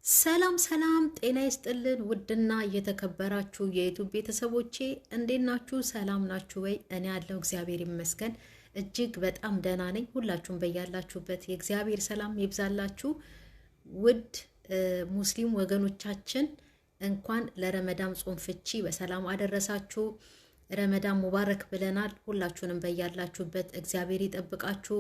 ሰላም ሰላም ጤና ይስጥልን ውድና እየተከበራችሁ የዩቲዩብ ቤተሰቦቼ እንዴት ናችሁ? ሰላም ናችሁ ወይ? እኔ ያለው እግዚአብሔር ይመስገን እጅግ በጣም ደህና ነኝ። ሁላችሁም በያላችሁበት የእግዚአብሔር ሰላም ይብዛላችሁ። ውድ ሙስሊም ወገኖቻችን እንኳን ለረመዳን ጾም ፍቺ በሰላም አደረሳችሁ። ረመዳን ሙባረክ ብለናል። ሁላችሁንም በያላችሁበት እግዚአብሔር ይጠብቃችሁ።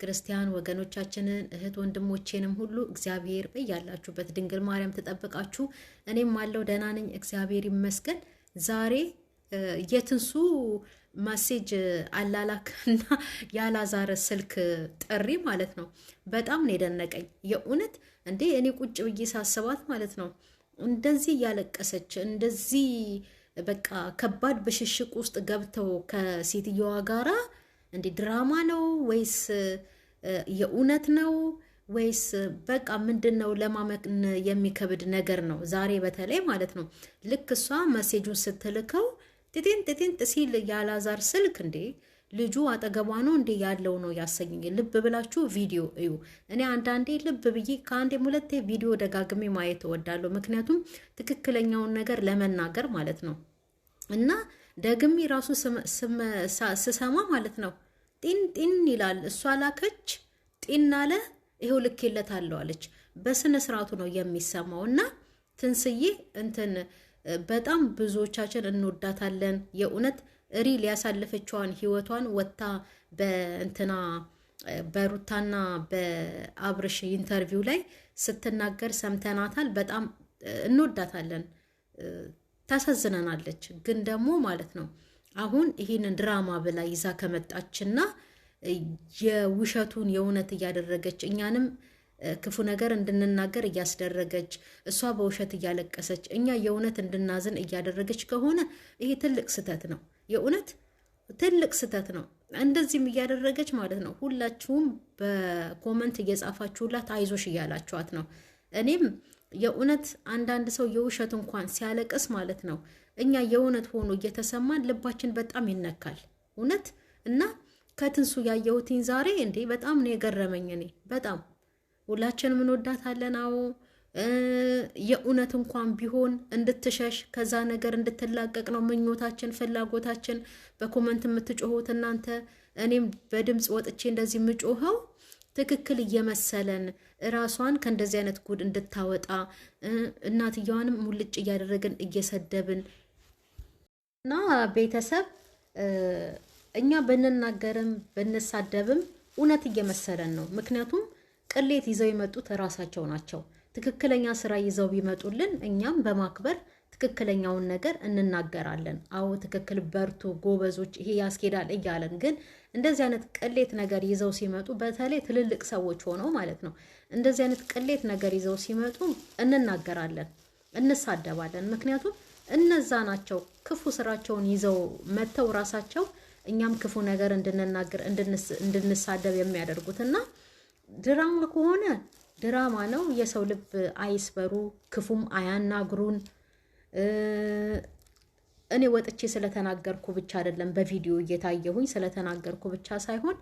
ክርስቲያን ወገኖቻችንን እህት ወንድሞቼንም ሁሉ እግዚአብሔር በያላችሁበት ድንግል ማርያም ተጠብቃችሁ። እኔም አለው ደህና ነኝ እግዚአብሔር ይመስገን። ዛሬ የትንሱ ማሴጅ አላላክና ያላዛረ ስልክ ጥሪ ማለት ነው በጣም ነው የደነቀኝ የእውነት። እንዴ እኔ ቁጭ ብዬ ሳስባት ማለት ነው እንደዚህ እያለቀሰች እንደዚህ በቃ ከባድ ብሽሽቅ ውስጥ ገብተው ከሴትየዋ ጋራ እንዴ ድራማ ነው ወይስ የእውነት ነው ወይስ በቃ ምንድነው? ለማመን የሚከብድ ነገር ነው። ዛሬ በተለይ ማለት ነው ልክ እሷ መሴጁን ስትልከው ጤጤን ሲል ያላዛር ስልክ እንዴ ልጁ አጠገቧ ነው እንዴ ያለው ነው ያሰኘኝ። ልብ ብላችሁ ቪዲዮ እዩ። እኔ አንዳንዴ ልብ ብዬ ከአንዴም ሁለቴ ቪዲዮ ደጋግሜ ማየት እወዳለሁ፣ ምክንያቱም ትክክለኛውን ነገር ለመናገር ማለት ነው። እና ደግሜ ራሱ ስሰማ ማለት ነው ጢን ይላል። እሷ ላከች ጢን አለ፣ ይሄው ልኬለታለሁ አለች። በስነ ስርዓቱ ነው የሚሰማው። እና ትንስዬ እንትን በጣም ብዙዎቻችን እንወዳታለን የእውነት ሪል ያሳለፈችዋን ህይወቷን ወታ በእንትና በሩታና በአብርሽ ኢንተርቪው ላይ ስትናገር ሰምተናታል። በጣም እንወዳታለን። ታሳዝነናለች ግን ደግሞ ማለት ነው አሁን ይህንን ድራማ ብላ ይዛ ከመጣችና የውሸቱን የእውነት እያደረገች እኛንም ክፉ ነገር እንድንናገር እያስደረገች እሷ በውሸት እያለቀሰች እኛ የእውነት እንድናዝን እያደረገች ከሆነ ይሄ ትልቅ ስህተት ነው። የእውነት ትልቅ ስህተት ነው። እንደዚህም እያደረገች ማለት ነው ሁላችሁም በኮመንት እየጻፋችሁላት አይዞሽ እያላችኋት ነው። እኔም የእውነት አንዳንድ ሰው የውሸት እንኳን ሲያለቅስ ማለት ነው እኛ የእውነት ሆኖ እየተሰማን ልባችን በጣም ይነካል እውነት። እና ከትንሱ ያየሁትኝ ዛሬ እንዴ በጣም ነው የገረመኝ። እኔ በጣም ሁላችንም እንወዳታለን። አዎ የእውነት እንኳን ቢሆን እንድትሸሽ ከዛ ነገር እንድትላቀቅ ነው ምኞታችን፣ ፍላጎታችን። በኮመንት የምትጮሁት እናንተ፣ እኔም በድምፅ ወጥቼ እንደዚህ የምጮኸው ትክክል እየመሰለን ራሷን ከእንደዚህ አይነት ጉድ እንድታወጣ እናትየዋንም ሙልጭ እያደረግን እየሰደብን እና ቤተሰብ እኛ ብንናገርም ብንሳደብም እውነት እየመሰለን ነው። ምክንያቱም ቅሌት ይዘው የመጡት ራሳቸው ናቸው። ትክክለኛ ስራ ይዘው ቢመጡልን እኛም በማክበር ትክክለኛውን ነገር እንናገራለን። አዎ ትክክል፣ በርቱ ጎበዞች፣ ይሄ ያስኬዳል እያለን ግን እንደዚህ አይነት ቅሌት ነገር ይዘው ሲመጡ በተለይ ትልልቅ ሰዎች ሆነው ማለት ነው እንደዚህ አይነት ቅሌት ነገር ይዘው ሲመጡ እንናገራለን፣ እንሳደባለን። ምክንያቱም እነዛ ናቸው ክፉ ስራቸውን ይዘው መተው ራሳቸው እኛም ክፉ ነገር እንድንናገር እንድንሳደብ የሚያደርጉትና ድራማ ከሆነ ድራማ ነው። የሰው ልብ አይስበሩ፣ ክፉም አያናግሩን። እኔ ወጥቼ ስለተናገርኩ ብቻ አይደለም፣ በቪዲዮ እየታየሁኝ ስለተናገርኩ ብቻ ሳይሆን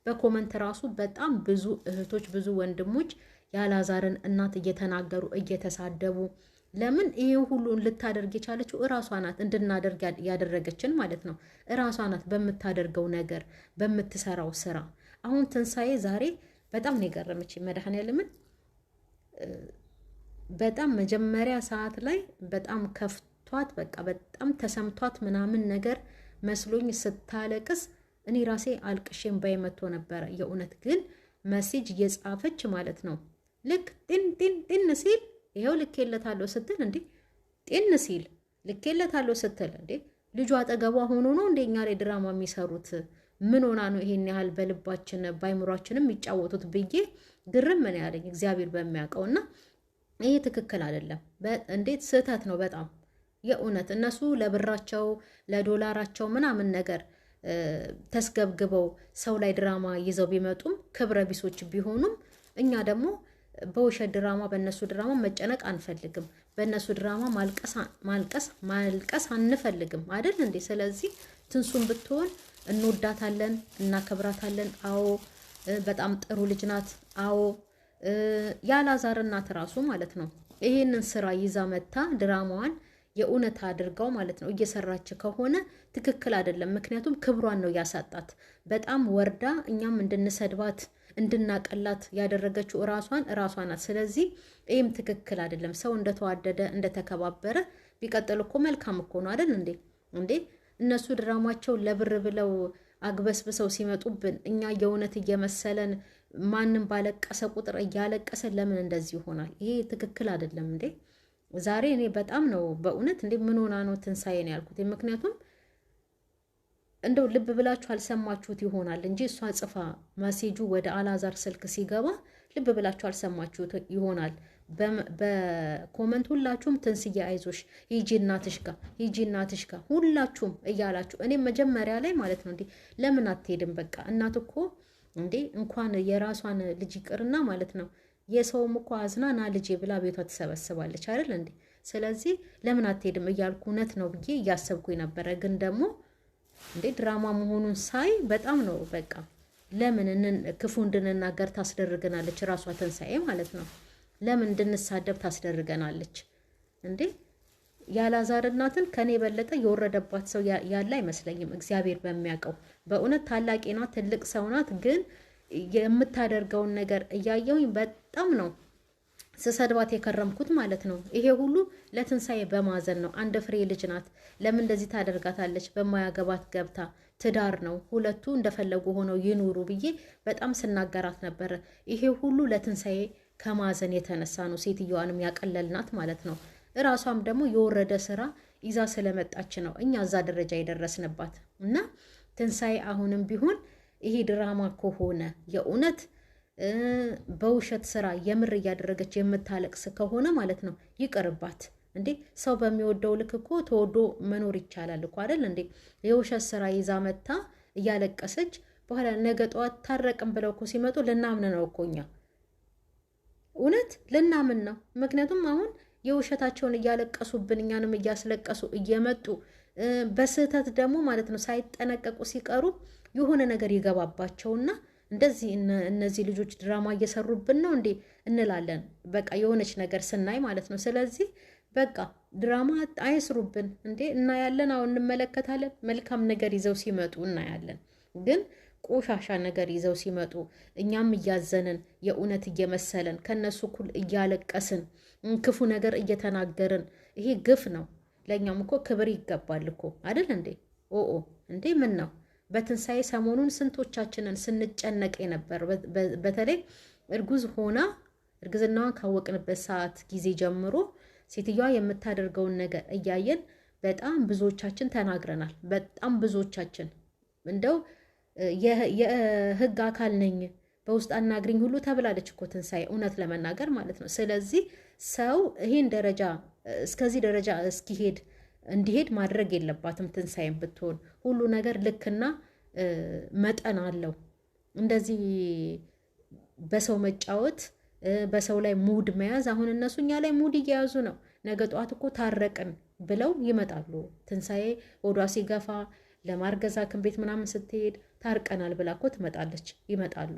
በኮመንት ራሱ በጣም ብዙ እህቶች ብዙ ወንድሞች ያላዛርን እናት እየተናገሩ እየተሳደቡ። ለምን ይሄ ሁሉ ልታደርግ የቻለችው እራሷ ናት፣ እንድናደርግ ያደረገችን ማለት ነው። እራሷ ናት በምታደርገው ነገር በምትሰራው ስራ። አሁን ትንሳኤ ዛሬ በጣም ነው የገረመች። መድኃኔዓለምን በጣም መጀመሪያ ሰዓት ላይ በጣም ከፍቷት በቃ በጣም ተሰምቷት ምናምን ነገር መስሎኝ ስታለቅስ እኔ ራሴ አልቅሼም ባይመቶ ነበረ የእውነት። ግን መሴጅ እየጻፈች ማለት ነው ልክ ጢን ሲል ይሄው ልኬለታለሁ ስትል እንዴ ጢን ሲል ልኬለታለሁ ስትል እንዴ ልጁ አጠገቧ ሆኖ ነው እንደኛ ላይ ድራማ የሚሰሩት? ምን ሆና ነው ይሄን ያህል በልባችን ባይምሯችንም የሚጫወቱት ብዬ ግርም ምን ያለኝ እግዚአብሔር በሚያውቀውና ይሄ ትክክል አይደለም። እንዴት ስህተት ነው በጣም የእውነት። እነሱ ለብራቸው ለዶላራቸው ምናምን ነገር ተስገብግበው ሰው ላይ ድራማ ይዘው ቢመጡም ክብረ ቢሶች ቢሆኑም እኛ ደግሞ በውሸት ድራማ በእነሱ ድራማ መጨነቅ አንፈልግም። በእነሱ ድራማ ማልቀስ አንፈልግም አይደል እንዴ? ስለዚህ ትንሱን ብትሆን እንወዳታለን፣ እናከብራታለን። አዎ በጣም ጥሩ ልጅ ናት። አዎ ያላዛር እናት ራሱ ማለት ነው ይሄንን ስራ ይዛ መታ ድራማዋን የእውነት አድርገው ማለት ነው እየሰራች ከሆነ ትክክል አይደለም። ምክንያቱም ክብሯን ነው ያሳጣት። በጣም ወርዳ እኛም እንድንሰድባት እንድናቀላት ያደረገችው ራሷ ናት። ስለዚህ ይህም ትክክል አይደለም። ሰው እንደተዋደደ እንደተከባበረ ቢቀጥል እኮ መልካም እኮ ነው አይደል እንዴ? እነሱ ድራማቸው ለብር ብለው አግበስብሰው ሲመጡብን እኛ የእውነት እየመሰለን ማንም ባለቀሰ ቁጥር እያለቀሰ ለምን እንደዚህ ይሆናል? ይሄ ትክክል አይደለም እንዴ? ዛሬ እኔ በጣም ነው በእውነት እንዴ ምን ሆና ነው ትንሳኤ ነው ያልኩት። ምክንያቱም እንደው ልብ ብላችሁ አልሰማችሁት ይሆናል እንጂ እሷ ጽፋ መሴጁ ወደ አላዛር ስልክ ሲገባ ልብ ብላችሁ አልሰማችሁት ይሆናል። በኮመንት ሁላችሁም ትንስዬ አይዞሽ ሂጂ እናትሽ ጋር ሁላችሁም እያላችሁ እኔ መጀመሪያ ላይ ማለት ነው እንዴ ለምን አትሄድም? በቃ እናት እኮ እንዴ እንኳን የራሷን ልጅ ይቅርና ማለት ነው የሰውም እኮ አዝና ና ልጄ ብላ ቤቷ ትሰበስባለች አይደል እንዴ? ስለዚህ ለምን አትሄድም እያልኩ እውነት ነው ብዬ እያሰብኩኝ ነበረ። ግን ደግሞ እንዴ ድራማ መሆኑን ሳይ በጣም ነው በቃ ለምን ክፉ እንድንናገር ታስደርገናለች ራሷ ትንሳኤ ማለት ነው። ለምን እንድንሳደብ ታስደርገናለች እንዴ? ያላዛር እናትን ከኔ የበለጠ የወረደባት ሰው ያለ አይመስለኝም። እግዚአብሔር በሚያውቀው በእውነት ታላቂ ናት፣ ትልቅ ሰው ናት። ግን የምታደርገውን ነገር እያየሁኝ በጣም ነው ስሰድባት የከረምኩት ማለት ነው። ይሄ ሁሉ ለትንሳኤ በማዘን ነው። አንድ ፍሬ ልጅ ናት። ለምን እንደዚህ ታደርጋታለች? በማያገባት ገብታ ትዳር ነው፣ ሁለቱ እንደፈለጉ ሆነው ይኑሩ ብዬ በጣም ስናገራት ነበረ። ይሄ ሁሉ ለትንሳኤ ከማዘን የተነሳ ነው ሴትዮዋንም ያቀለልናት ማለት ነው። እራሷም ደግሞ የወረደ ስራ ይዛ ስለመጣች ነው እኛ እዛ ደረጃ የደረስንባት። እና ትንሳኤ አሁንም ቢሆን ይሄ ድራማ ከሆነ የእውነት በውሸት ስራ የምር እያደረገች የምታለቅስ ከሆነ ማለት ነው ይቅርባት እንዴ። ሰው በሚወደው ልክ እኮ ተወዶ መኖር ይቻላል እኮ አይደል እንዴ? የውሸት ስራ ይዛ መታ እያለቀሰች በኋላ ነገ ጠዋት ታረቅም ብለው እኮ ሲመጡ ልናምን ነው እኮ እኛ እውነት ልናምን ነው። ምክንያቱም አሁን የውሸታቸውን እያለቀሱብን እኛንም እያስለቀሱ እየመጡ በስህተት ደግሞ ማለት ነው ሳይጠነቀቁ ሲቀሩ የሆነ ነገር ይገባባቸውና እንደዚህ እነዚህ ልጆች ድራማ እየሰሩብን ነው እንዴ እንላለን። በቃ የሆነች ነገር ስናይ ማለት ነው። ስለዚህ በቃ ድራማ አይስሩብን እንዴ። እናያለን፣ አሁን እንመለከታለን። መልካም ነገር ይዘው ሲመጡ እናያለን። ግን ቆሻሻ ነገር ይዘው ሲመጡ እኛም እያዘንን የእውነት እየመሰለን ከነሱ እኩል እያለቀስን ክፉ ነገር እየተናገርን ይሄ ግፍ ነው። ለእኛም እኮ ክብር ይገባል እኮ አይደል እንዴ? ኦኦ እንዴ ምን ነው በትንሳኤ ሰሞኑን ስንቶቻችንን ስንጨነቅ የነበር። በተለይ እርጉዝ ሆና እርግዝናዋን ካወቅንበት ሰዓት ጊዜ ጀምሮ ሴትዮዋ የምታደርገውን ነገር እያየን በጣም ብዙዎቻችን ተናግረናል። በጣም ብዙዎቻችን እንደው የህግ አካል ነኝ በውስጥ አናግሪኝ ሁሉ ተብላለች እኮ ትንሳኤ፣ እውነት ለመናገር ማለት ነው። ስለዚህ ሰው ይሄን ደረጃ እስከዚህ ደረጃ እንዲሄድ ማድረግ የለባትም። ትንሳኤም ብትሆን ሁሉ ነገር ልክና መጠን አለው። እንደዚህ በሰው መጫወት፣ በሰው ላይ ሙድ መያዝ። አሁን እነሱ እኛ ላይ ሙድ እየያዙ ነው። ነገ ጠዋት እኮ ታረቅን ብለው ይመጣሉ። ትንሳኤ ወዷ ሲገፋ ለማርገዝ ሐኪም ቤት ምናምን ስትሄድ ታርቀናል ብላ እኮ ይመጣሉ።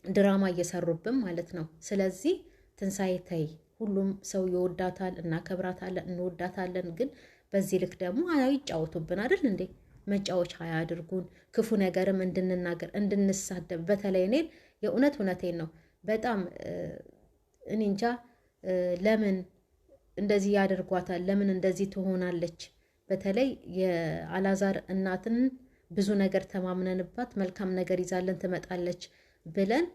ድራማ እየሰሩብን ማለት ነው። ስለዚህ ትንሳኤ ተይ፣ ሁሉም ሰው ይወዳታል፣ እናከብራታለን፣ እንወዳታለን። ግን በዚህ ልክ ደግሞ ይጫወቱብን አይደል እንዴ? መጫወቻ አያድርጉን። ክፉ ነገርም እንድንናገር እንድንሳደብ። በተለይ እኔን እውነቴን ነው በጣም እኔ እንጃ ለምን እንደዚህ ያደርጓታል? ለምን እንደዚህ ትሆናለች? በተለይ የአላዛር እናትን ብዙ ነገር ተማምነንባት መልካም ነገር ይዛለን ትመጣለች ብለን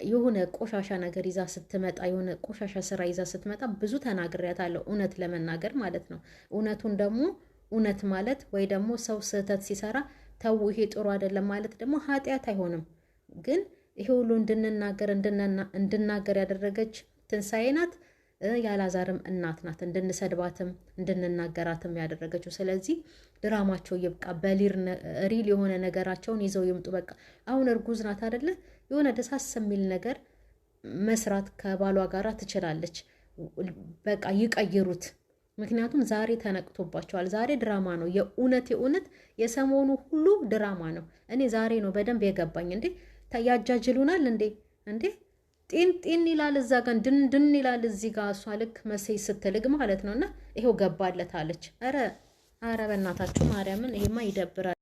የሆነ ቆሻሻ ነገር ይዛ ስትመጣ የሆነ ቆሻሻ ስራ ይዛ ስትመጣ ብዙ ተናግሬያታለሁ፣ እውነት ለመናገር ማለት ነው። እውነቱን ደግሞ እውነት ማለት ወይ ደግሞ ሰው ስህተት ሲሰራ ተው ይሄ ጥሩ አይደለም ማለት ደግሞ ኃጢአት አይሆንም። ግን ይሄ ሁሉ እንድናገር ያደረገች ትንሳኤ ናት። የአላዛርም እናት ናት እንድንሰድባትም እንድንናገራትም ያደረገችው። ስለዚህ ድራማቸው ይብቃ። በሪል የሆነ ነገራቸውን ይዘው ይምጡ። በቃ አሁን እርጉዝ ናት አይደለ? የሆነ ደሳስ የሚል ነገር መስራት ከባሏ ጋር ትችላለች። በቃ ይቀይሩት። ምክንያቱም ዛሬ ተነቅቶባቸዋል። ዛሬ ድራማ ነው። የእውነት የሰሞኑ ሁሉ ድራማ ነው። እኔ ዛሬ ነው በደንብ የገባኝ። እንዴ ያጃጅሉናል እንዴ ጢን ጢን ይላል እዛ ጋር ድን ይላል እዚህ ጋር። እሷ ልክ መሴጅ ስትልግ ማለት ነው። እና ይሄው ገባለት አለች። ኧረ በእናታችሁ ማርያምን፣ ይሄማ ይደብራል።